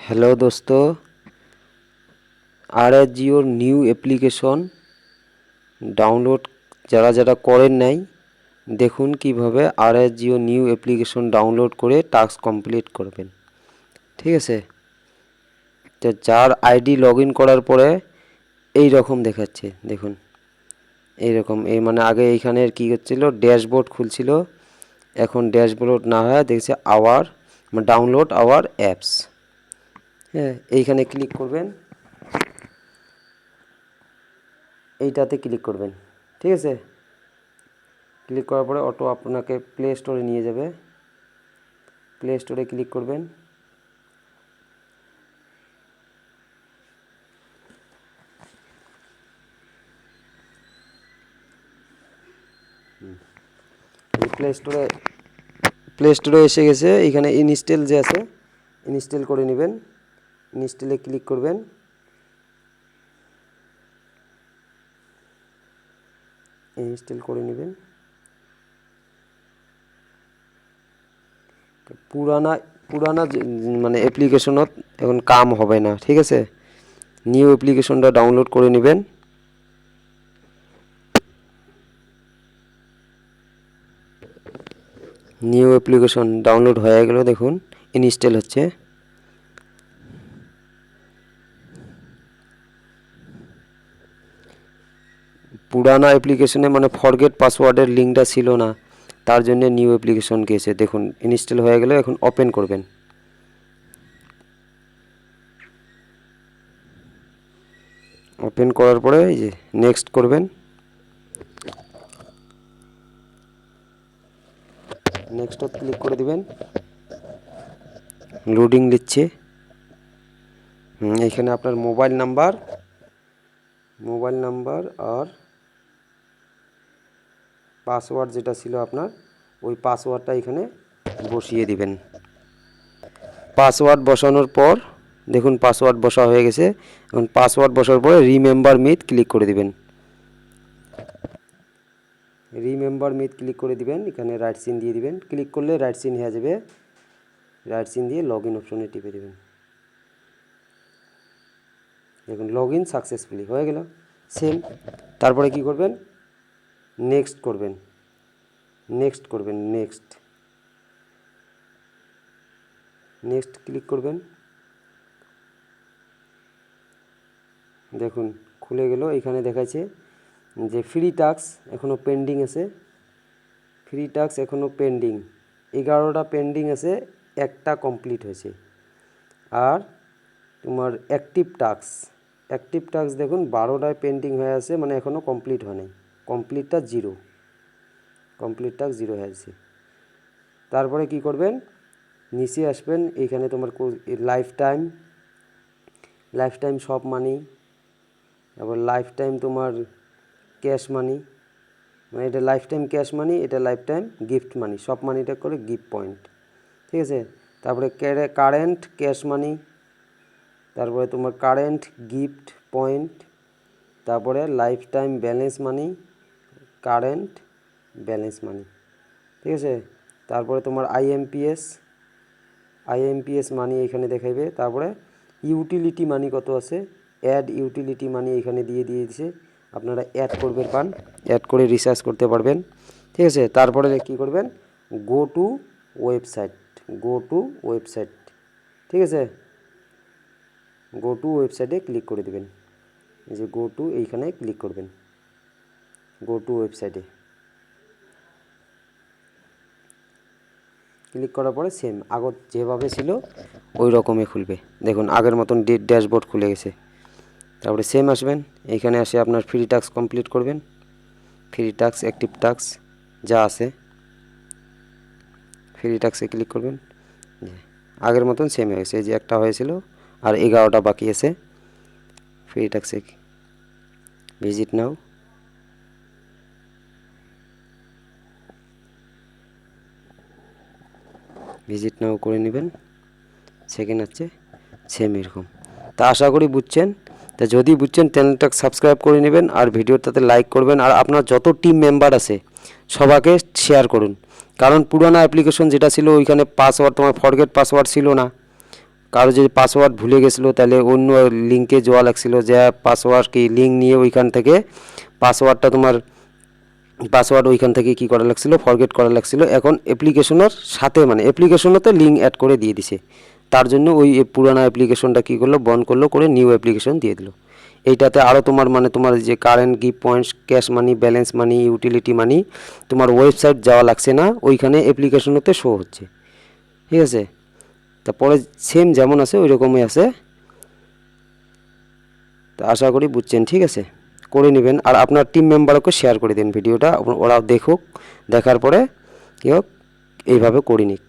Hello दोस्तों, R S জিওর new application download যারা যারা করেন নাই দেখুন কিভাবে R S Jio new application download করে টাস্ক কমপ্লিট করবেন। ঠিক আছে, তো যার আইডি লগ ইন করার পরে এই রকম দেখাচ্ছে, দেখুন এইরকম। এই মানে আগে এইখানের কী হচ্ছিল, ড্যাশবোর্ড খুলছিল, এখন ড্যাশবোর্ড না হয় দেখছে আওয়ার ডাউনলোড আওয়ার অ্যাপস। হ্যাঁ, এইখানে ক্লিক করবেন, এইটাতে ক্লিক করবেন। ঠিক আছে, ক্লিক করার পরে অটো আপনাকে প্লে স্টোরে নিয়ে যাবে। প্লে স্টোরে ক্লিক করবেন, প্লে স্টোরে এসে গেছে। এখানে ইনস্টল যে আছে ইনস্টল করে নেবেন। ইনস্টলে ক্লিক করবেন, ইনস্টল করে নেবেন। পুরানা মানে অ্যাপ্লিকেশনত এখন কাম হবে না। ঠিক আছে, নিউ অ্যাপ্লিকেশনটা ডাউনলোড করে নেবেন। নিউ অ্যাপ্লিকেশন ডাউনলোড হয়ে গেল, দেখুন ইনস্টল হচ্ছে। পুরানা অ্যাপ্লিকেশনে মানে ফরগেট পাসওয়ার্ডের লিঙ্কটা ছিল না, তার জন্য নিউ অ্যাপ্লিকেশন গেছে। দেখুন ইনস্টল হয়ে গেলে এখন ওপেন করবেন। ওপেন করার পরে এই যে নেক্সট করবেন। নেক্সটত ক্লিক করে দিবেন। লোডিং নিচ্ছে। এখানে আপনার মোবাইল নাম্বার আর পাসওয়ার্ড যেটা ছিল আপনার, ওই পাসওয়ার্ডটা এখানে বসিয়ে দিবেন। পাসওয়ার্ড বসানোর পর দেখুন পাসওয়ার্ড বসা হয়ে গেছে। এখন পাসওয়ার্ড বসার পরে রিমেম্বার মিথ ক্লিক করে দিবেন। রিমেম্বার মিথ ক্লিক করে দিবেন, এখানে রাইট সিন দিয়ে দিবেন। ক্লিক করলে রাইট সিন হয়ে যাবে। রাইট সিন দিয়ে লগ ইন অপশনে টিপে দেবেন। দেখুন লগ ইন সাকসেসফুলি হয়ে গেল। সেম তারপরে কি করবেন, নেক্সট করবেন। নেক্সট ক্লিক করবেন। দেখুন খুলে গেল। এখানে দেখাচ্ছে যে ফ্রি টাস্ক এখনও পেন্ডিং আছে। ফ্রি টাস্ক এখনও পেন্ডিং, 11টা পেন্ডিং আছে, একটা কমপ্লিট হয়েছে। আর তোমার অ্যাক্টিভ টাস্ক দেখুন 12টায় পেন্ডিং হয়ে আছে, মানে এখনও কমপ্লিট হয় নাই। কমপ্লিট টাস্ক জিরো হয়ে আছে। তারপরে কি করবেন, নিচে আসবেন। এইখানে তোমার লাইফ টাইম সব মানি, তারপর লাইফ টাইম তোমার ক্যাশ মানি, মানে এটা লাইফ টাইম ক্যাশ মানি, এটা লাইফ টাইম গিফট মানি, সব মানিটা করে গিফট পয়েন্ট। ঠিক আছে, তারপরে কারেন্ট ক্যাশ মানি, তারপরে তোমার কারেন্ট গিফট পয়েন্ট, তারপরে লাইফ টাইম ব্যালেন্স মানি, কারেন্ট ব্যালেন্স মানি। ঠিক আছে, তারপরে তোমার আইএমপিএস মানি এখানে দেখাইবে। তারপরে ইউটিলিটি মানি কত আছে, অ্যাড ইউটিলিটি মানি এখানে দিয়ে দিয়েছে। আপনারা অ্যাড করবেন, অ্যাড করে রিচার্জ করতে পারবেন। ঠিক আছে, তারপরে কি করবেন, গো টু ওয়েবসাইট। ঠিক আছে, গো টু ওয়েবসাইটে ক্লিক করে দেবেন। এই যে গো টু, এইখানে ক্লিক করবেন। গো টু ওয়েবসাইটে ক্লিক করার পরে সেম আগত যেভাবে ছিল ওই রকমই খুলবে। দেখুন আগের মতন ড্যাশবোর্ড খুলে গেছে। তারপরে সেম আসবেন, এইখানে আসে আপনার ফ্রি টাস্ক কমপ্লিট করবেন। ফ্রি টাস্ক অ্যাক্টিভ টাস্ক যা আছে, ফ্রি টাস্কে ক্লিক করবেন। আগের মতন সেম হয়ে গেছে, এই যে একটা হয়েছিল আর 11টা বাকি আছে। ফ্রি টাস্কে ভিজিট নাও। করে নেবেন। সেকেন্ড আছে সেম এরকম। তা আশা করি বুঝছেন। তা যদি বুঝছেন চ্যানেলটা সাবস্ক্রাইব করে নেবেন আর ভিডিওটাতে লাইক করবেন। আর আপনার যত টিম মেম্বার আছে সবাইকে শেয়ার করুন। কারণ পুরানো অ্যাপ্লিকেশন যেটা ছিল ওইখানে পাসওয়ার্ড তোমার ফরগেট পাসওয়ার্ড ছিল না, কারো যদি পাসওয়ার্ড ভুলে গেছিলো তাহলে অন্য লিঙ্কে যাওয়া লাগছিলো, যে পাসওয়ার্ড কি লিঙ্ক নিয়ে ওইখান থেকে পাসওয়ার্ড ওইখান থেকে কী করা লাগছিলো, ফরগেট করা লাগছিলো। এখন অ্যাপ্লিকেশনের সাথে মানে অ্যাপ্লিকেশনতে লিঙ্ক অ্যাড করে দিয়ে দিছে, তার জন্য ওই পুরানো অ্যাপ্লিকেশনটা কী করলো, বন্ধ করলো, করে নিউ অ্যাপ্লিকেশন দিয়ে দিল। এইটাতে আরও তোমার যে current gift points, cash money, balance money, utility money, তোমার ওয়েবসাইট যাওয়া লাগছে না, ওইখানে অ্যাপ্লিকেশনতে শো হচ্ছে। ঠিক আছে, তারপরে সেম যেমন আছে ওই রকমই আছে। তা আশা করি বুঝছেন। ঠিক আছে, করে নেবেন আর আপনার টিম মেম্বারকে শেয়ার করে দিন ভিডিওটা, ওরাও দেখুক, দেখার পরে কী হোক এইভাবে করে নিক।